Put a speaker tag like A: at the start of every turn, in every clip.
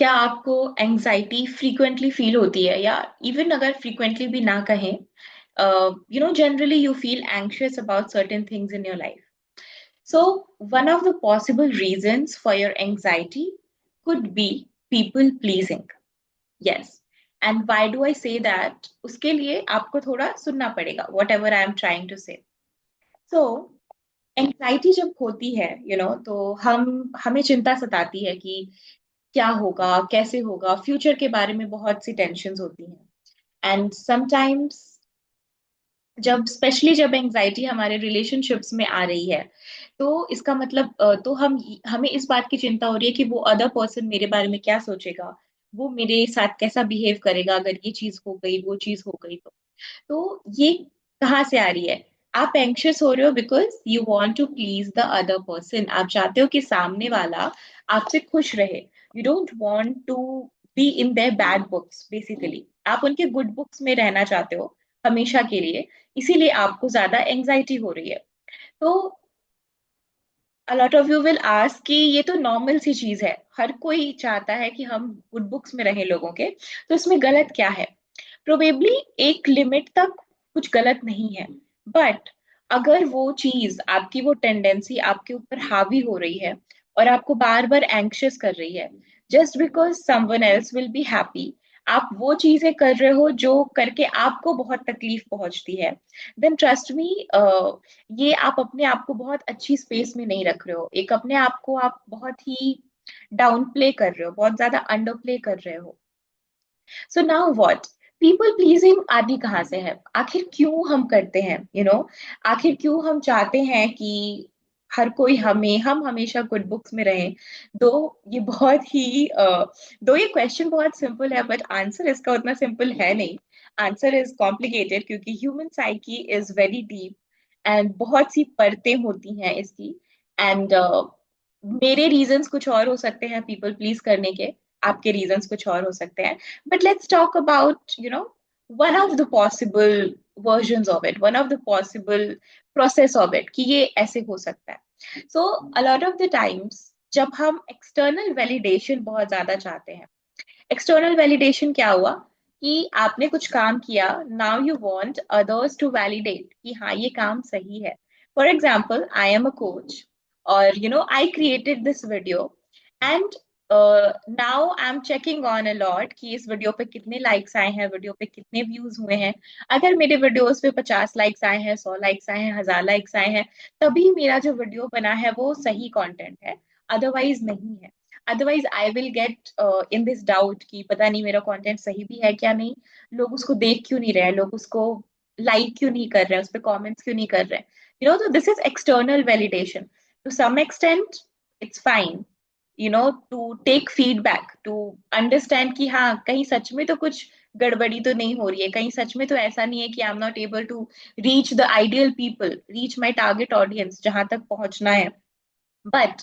A: क्या आपको anxiety frequently feel होती है, या इवन अगर फ्रीक्वेंटली भी ना कहें, generally you feel anxious about certain things in your life? So one of the possible reasons for your anxiety could be people pleasing. Yes. And why do I say that? उसके लिए आपको थोड़ा सुनना पड़ेगा, whatever I am trying to say. So anxiety जब होती है, तो हमें चिंता सताती है कि क्या होगा, कैसे होगा, फ्यूचर के बारे में बहुत सी टेंशन्स होती हैं। एंड समटाइम्स जब एंजाइटी हमारे रिलेशनशिप्स में आ रही है, तो इसका मतलब तो हमें इस बात की चिंता हो रही है कि वो अदर पर्सन मेरे बारे में क्या सोचेगा, वो मेरे साथ कैसा बिहेव करेगा अगर ये चीज हो गई, वो चीज हो गई तो ये कहाँ से आ रही है? आप एंग्शियस हो रहे हो because you want to please the other person. आप चाहते हो कि सामने वाला आपसे खुश रहे। You don't want to be in their bad books. Basically आप उनके गुड बुक्स में रहना चाहते हो हमेशा के लिए। इसीलिए आपको ज्यादा एंजाइटी हो रही है। तो a lot of you will ask कि ये तो नॉर्मल सी चीज है, हर कोई चाहता है कि हम गुड बुक्स में रहें लोगों के, तो इसमें गलत क्या है? प्रोबेबली एक लिमिट तक कुछ गलत नहीं है, बट अगर वो चीज, आपकी वो टेंडेंसी आपके ऊपर हावी हो रही है और आपको बार बार एंग्शियस कर रही है, just because someone else will be happy, आप वो चीजें कर रहे हो जो करके आपको बहुत तकलीफ पहुंचती है, देन ट्रस्ट मी, ये आप अपने आप को बहुत अच्छी स्पेस में नहीं रख रहे हो। एक अपने आप को आप बहुत ही डाउन प्ले कर रहे हो, बहुत ज्यादा अंडर प्ले कर रहे हो। सो नाउ व्हाट? पीपल प्लीजिंग आदि कहाँ से है? आखिर क्यों हम करते हैं? आखिर क्यों हम चाहते हैं कि हर कोई हम हमेशा गुड बुक्स में रहें? दो ये बहुत ही दो ये क्वेश्चन बहुत सिंपल है, बट आंसर इसका उतना सिंपल है नहीं। आंसर इज कॉम्प्लिकेटेड, क्योंकि human psyche is very deep and बहुत सी परतें होती हैं इसकी। एंड मेरे रीजंस कुछ और हो सकते हैं पीपल प्लीज करने के, आपके रीजंस कुछ और हो सकते हैं। But let's talk about, one of the possible versions of it, one of the possible process of it, कि ये ऐसे हो सकता है। So a lot of the times जब हम external validation बहुत ज्यादा चाहते हैं, एक्सटर्नल वैलिडेशन क्या हुआ कि आपने कुछ काम किया, now you want others to validate कि हाँ ये काम सही है। For example, I am a coach, और I created this video, and now I am checking on a lot कि इस वीडियो पे कितने लाइक्स आए हैं, वीडियो पे कितने व्यूज हुए हैं। अगर मेरे वीडियोस पे 50 लाइक्स आए हैं, 100 लाइक्स आए हैं, 1000 लाइक्स आए हैं, तभी मेरा जो वीडियो बना है वो सही कंटेंट है, अदरवाइज नहीं है। Otherwise I will get in this doubt कि पता नहीं मेरा कंटेंट सही भी है क्या नहीं, लोग उसको देख क्यों नहीं रहे हैं, लोग उसको लाइक क्यों नहीं कर रहे हैं, उस पर कॉमेंट्स क्यों नहीं कर रहे हैं। तो this is external validation. To some extent it's fine, to take feedback, to understand कि हाँ कहीं सच में तो कुछ गड़बड़ी तो नहीं हो रही है, कहीं सच में तो ऐसा नहीं है कि I am not able to reach the ideal people, reach my target audience जहां तक पहुंचना है। बट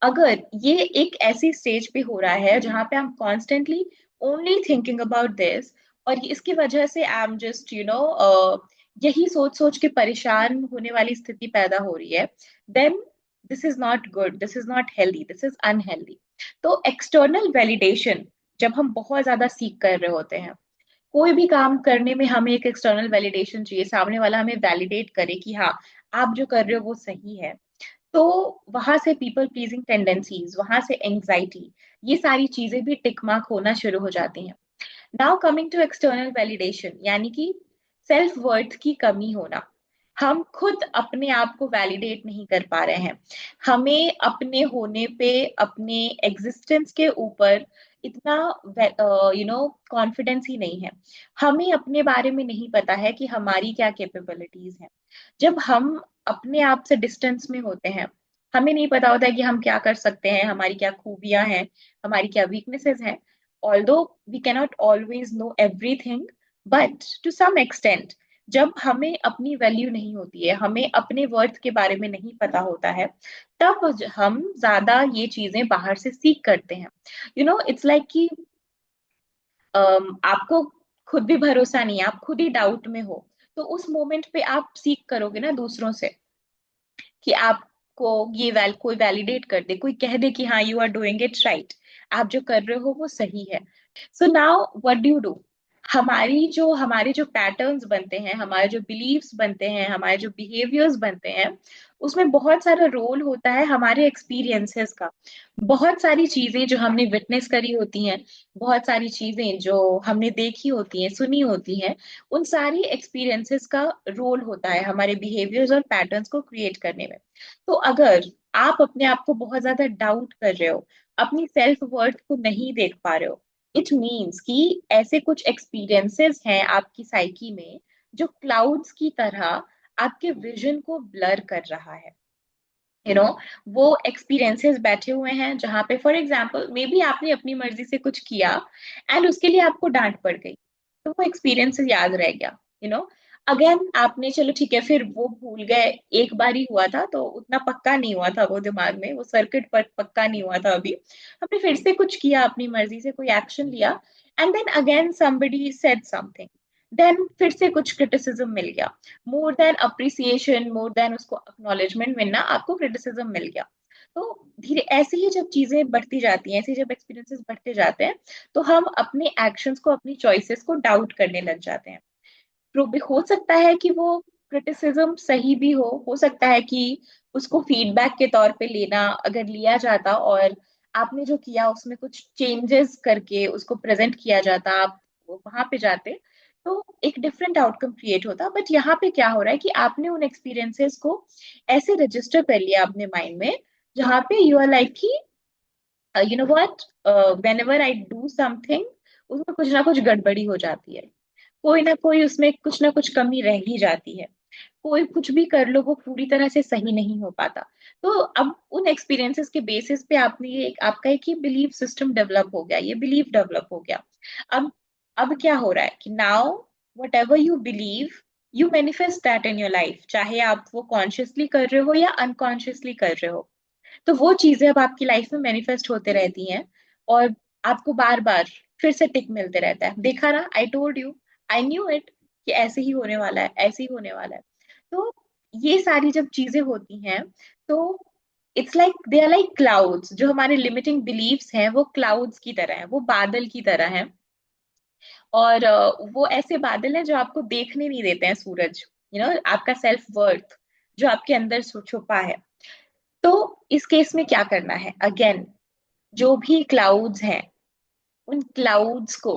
A: अगर ये एक ऐसी स्टेज पे हो रहा है जहां पे हम constantly only thinking about this, और इसकी वजह से आई एम जस्ट यही सोच सोच के परेशान होने वाली स्थिति पैदा हो रही है, then this is not good, this is not healthy, this is unhealthy. तो एक्सटर्नल वैलिडेशन जब हम बहुत ज्यादा सीख कर रहे होते हैं, कोई भी काम करने में हमें एक एक्सटर्नल वैलिडेशन चाहिए, सामने वाला हमें वैलिडेट करे कि हाँ आप जो कर रहे हो वो सही है, तो वहां से पीपल प्लीजिंग टेंडेंसीज, वहां से एंजाइटी, ये सारी चीजें भी टिकमार्क होना शुरू हो जाती हैं। Now coming to external validation, यानी कि सेल्फ वर्थ की कमी होना। हम खुद अपने आप को वैलिडेट नहीं कर पा रहे हैं, हमें अपने होने पे, अपने एग्जिस्टेंस के ऊपर इतना कॉन्फिडेंस ही नहीं है। हमें अपने बारे में नहीं पता है कि हमारी क्या कैपेबिलिटीज हैं। जब हम अपने आप से डिस्टेंस में होते हैं, हमें नहीं पता होता है कि हम क्या कर सकते हैं, हमारी क्या खूबियां हैं, हमारी क्या वीकनेसेस हैं। Although we cannot always know everything, but to some extent जब हमें अपनी वैल्यू नहीं होती है, हमें अपने वर्थ के बारे में नहीं पता होता है, तब हम ज्यादा ये चीजें बाहर से सीख करते हैं। इट्स लाइक कि आपको खुद भी भरोसा नहीं है, आप खुद ही डाउट में हो, तो उस मोमेंट पे आप सीख करोगे ना दूसरों से कि आपको कोई वैलिडेट कर दे, कोई कह दे कि हाँ you are doing it right, आप जो कर रहे हो वो सही है। So now what do you do? हमारे जो पैटर्न्स बनते हैं, हमारे जो बिलीव्स बनते हैं, हमारे जो बिहेवियर्स बनते हैं, उसमें बहुत सारा रोल होता है हमारे एक्सपीरियंसेस का। बहुत सारी चीजें जो हमने विटनेस करी होती हैं, बहुत सारी चीजें जो हमने देखी होती हैं, सुनी होती हैं, उन सारी एक्सपीरियंसेस का रोल होता है हमारे बिहेवियर्स और पैटर्न्स को क्रिएट करने में। तो अगर आप अपने आप को बहुत ज्यादा डाउट कर रहे हो, अपनी सेल्फ वर्थ को नहीं देख पा रहे हो, इट मीन्स कि ऐसे कुछ एक्सपीरियंसेस हैं आपकी साइकी में जो क्लाउड्स की तरह आपके विजन को ब्लर कर रहा है। यू नो, वो एक्सपीरियंसेस बैठे हुए हैं जहां पे फॉर एग्जाम्पल मे बी आपने अपनी मर्जी से कुछ किया एंड उसके लिए आपको डांट पड़ गई, तो वो एक्सपीरियंस याद रह गया। यू नो, अगेन आपने, चलो ठीक है, फिर वो भूल गए, एक बार ही हुआ था तो उतना पक्का नहीं हुआ था वो दिमाग में, वो सर्किट पर पक्का नहीं हुआ था अभी। हमने फिर से कुछ किया, अपनी मर्जी से कोई एक्शन लिया, and then again somebody said something, then फिर से कुछ क्रिटिसिज्म मिल गया। More than appreciation, more than उसको अक्नॉलेजमेंट मिलना, आपको क्रिटिसिज्म मिल गया। तो धीरे ऐसे ही जब चीजें बढ़ती जाती हैं, ऐसे ही जब एक्सपीरियंसेस बढ़ते जाते हैं, तो हम अपने एक्शंस को, अपनी चॉइसेस को डाउट करने लग जाते हैं। तो भी हो सकता है कि वो क्रिटिसिज्म सही भी हो सकता है कि उसको फीडबैक के तौर पे लेना, अगर लिया जाता और आपने जो किया उसमें कुछ चेंजेस करके उसको प्रेजेंट किया जाता, आप वहां पे जाते, तो एक डिफरेंट आउटकम क्रिएट होता। बट यहाँ पे क्या हो रहा है कि आपने उन एक्सपीरियंसेस को ऐसे रजिस्टर कर लिया अपने माइंड में, जहाँ पे यू आर लाइक कि you know what, when ever I do something, उसमें कुछ ना कुछ गड़बड़ी हो जाती है, कोई ना कोई उसमें कुछ ना कुछ कमी रह ही जाती है, कोई कुछ भी कर लो वो पूरी तरह से सही नहीं हो पाता। तो अब उन एक्सपीरियंसेस के बेसिस पे आपने ये आपका एक ही बिलीफ सिस्टम डेवलप हो गया, ये बिलीफ डेवलप हो गया। अब अब क्या हो रहा है कि now what ever you believe, you manifest that in your life, चाहे आप वो कॉन्शियसली कर रहे हो या अनकॉन्शियसली कर रहे हो। तो वो चीजें अब आपकी लाइफ में मैनिफेस्ट होते रहती हैं, और आपको बार बार फिर से टिक मिलते रहता है, देखा ना, I told you, I knew it, कि ऐसे ही होने वाला है, ऐसे ही होने वाला है। तो ये सारी जब चीजें होती हैं, तो it's like they are like clouds, जो हमारे लिमिटिंग बिलीव्स हैं वो क्लाउड्स की तरह है, वो बादल की तरह है। और वो ऐसे बादल हैं जो आपको देखने नहीं देते हैं सूरज, यू नो, आपका सेल्फ वर्थ जो आपके अंदर छुपा है। तो इस केस में क्या करना है, अगेन, जो भी क्लाउड्स हैं, उन क्लाउड्स को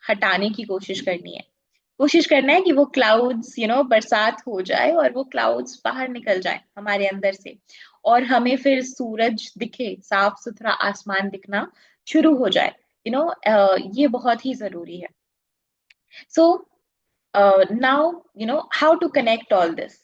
A: हटाने की कोशिश करनी है। कोशिश करना है कि वो क्लाउड्स, यू नो, बरसात हो जाए और वो क्लाउड्स बाहर निकल जाए हमारे अंदर से, और हमें फिर सूरज दिखे, साफ सुथरा आसमान दिखना शुरू हो जाए। यू नो, ये बहुत ही जरूरी है। So now, you know, how to connect all this.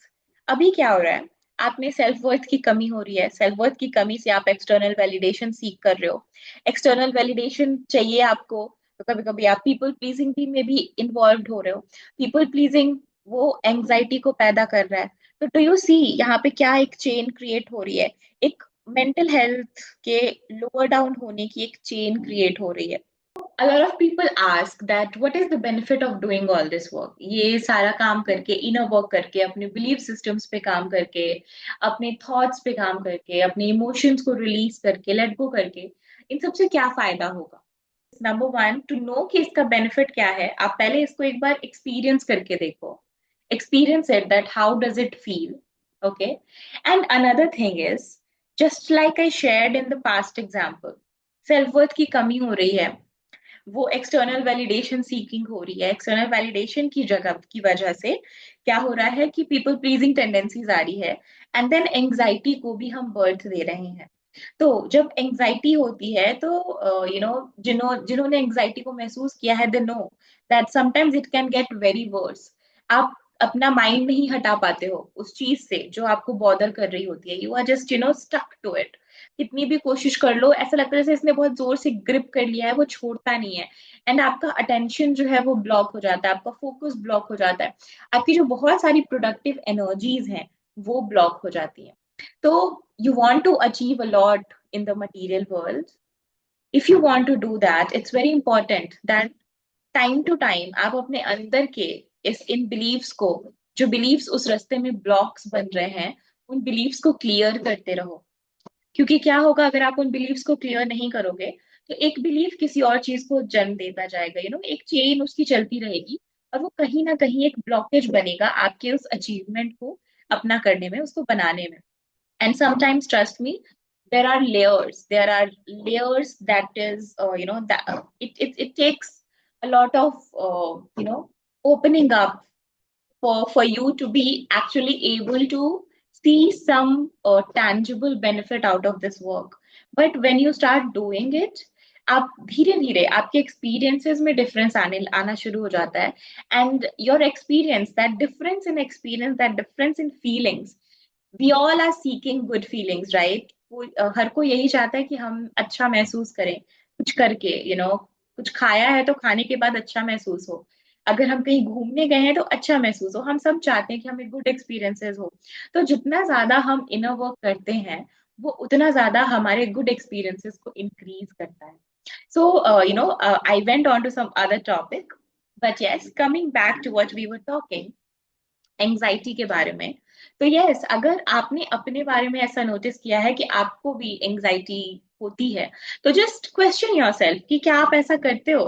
A: अभी क्या हो रहा है, आप में सेल्फ वर्थ की कमी हो रही है, सेल्फ वर्थ की कमी से आप एक्सटर्नल वैलिडेशन सीख कर रहे हो, एक्सटर्नल वैलिडेशन चाहिए आपको, तो कभी कभी आप पीपल प्लीजिंग भी में भी इन्वॉल्व हो रहे हो। पीपल प्लीजिंग वो एंग्जाइटी को पैदा कर रहा है। तो डू यू सी यहाँ पे क्या एक चेन क्रिएट हो रही है, एक मेंटल हेल्थ के लोअर डाउन होने की एक चेन क्रिएट हो रही है। A lot of people ask that what is the benefit of doing all this work, ये सारा काम करके, इनर वर्क करके, अपने बिलीफ सिस्टम्स पे काम करके, अपने थॉट्स पे काम करके, अपने इमोशंस को रिलीज करके, लेट गो करके, इन सबसे क्या फायदा होगा? नंबर वन, टू नो कि इसका बेनिफिट क्या है, आप पहले इसको एक बार एक्सपीरियंस करके देखो, experience it, that how does it feel, okay. And another thing is, just like I shared in the past example, self worth की कमी हो रही है, वो एक्सटर्नल वैलिडेशन सीकिंग हो रही है, एक्सटर्नल वैलिडेशन की जगह की वजह से क्या हो रहा है कि पीपल प्लीजिंग टेंडेंसीज आ रही है, एंड देन एंग्जाइटी को भी हम बर्थ दे रहे हैं। तो जब एंग्जाइटी होती है, तो यू नो, जिन्होंने एंग्जाइटी को महसूस किया है, they know that sometimes it can get very worse. आप अपना माइंड नहीं हटा पाते हो उस चीज से जो आपको बॉदर कर रही होती है, you are just, you know, stuck to it. कितनी भी कोशिश कर लो, ऐसा लगता है जैसे इसने बहुत जोर से ग्रिप कर लिया है, वो छोड़ता नहीं है, एंड आपका अटेंशन जो है वो ब्लॉक हो जाता है, आपका फोकस ब्लॉक हो जाता है, आपकी जो बहुत सारी प्रोडक्टिव एनर्जीज हैं वो ब्लॉक हो जाती है। तो you want to achieve a lot in the material world. If you want to do that, it's very important that time to time आप अपने अंदर के इस इन बिलीव्स को, जो बिलीव्स उस रास्ते में ब्लॉक्स बन रहे हैं, उन बिलीव्स को क्लियर करते रहो। क्योंकि क्या होगा अगर आप उन बिलीव्स को क्लियर नहीं करोगे, तो एक बिलीफ किसी और चीज को जन्म देता जाएगा, एक चेन उसकी चलती रहेगी, और वो कहीं ना कहीं एक ब्लॉकेज बनेगा आपके उस अचीवमेंट को अपना करने में, उसको बनाने में. And sometimes, trust me, there are layers that is, that it takes a lot of, opening up for you to be actually able to see some tangible benefit out of this work. But when you start doing it, आप धीरे धीरे आपके experiences में difference आने आना शुरू हो जाता है. And your experience, that difference in feelings, we all are seeking good feelings, right? हर कोई यही चाहता है कि हम अच्छा महसूस करें कुछ करके, कुछ खाया है तो खाने के बाद अच्छा महसूस हो, अगर हम कहीं घूमने गए हैं तो अच्छा महसूस हो. हम सब चाहते हैं कि हमें गुड एक्सपीरियंसेस हो. तो जितना ज्यादा हम इनर वर्क करते हैं, वो उतना ज्यादा हमारे गुड एक्सपीरियंसेस को इंक्रीज करता है. So I went on to some other topic, but yes, coming back to what we were talking, anxiety के बारे में. तो यस, अगर आपने अपने बारे में ऐसा नोटिस किया है कि आपको भी एंजाइटी होती है, तो जस्ट क्वेश्चन योरसेल्फ कि क्या आप ऐसा करते हो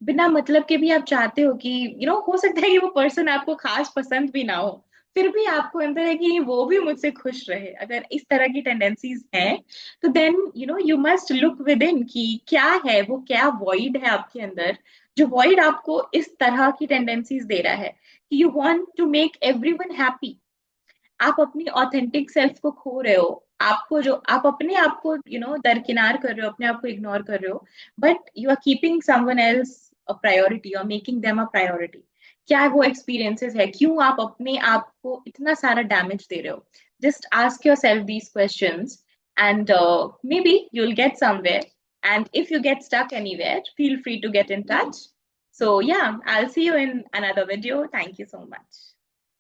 A: बिना मतलब के भी. आप चाहते हो कि हो सकता है कि वो पर्सन आपको खास पसंद भी ना हो, फिर भी आपको अंदर है कि वो भी मुझसे खुश रहे. अगर इस तरह की टेंडेंसीज हैं, तो then you must look within कि क्या है वो, क्या वॉइड है आपके अंदर, जो वॉइड आपको इस तरह की टेंडेंसीज दे रहा है कि you want to make everyone happy. आप अपनी ऑथेंटिक सेल्फ को खो रहे हो. आपको जो आप अपने आप को दरकिनार कर रहे हो, अपने आप को इग्नोर कर रहे हो, but you are keeping someone else a priority और मेकिंग देम अ प्रायोरिटी. क्या वो एक्सपीरियंसेस है, क्यों आप अपने आप को इतना सारा डैमेज दे रहे हो? Just ask your self these questions, and maybe you'll get somewhere. And if you get stuck anywhere, feel free to get in touch. So yeah, I'll see you in another video. Thank you so much.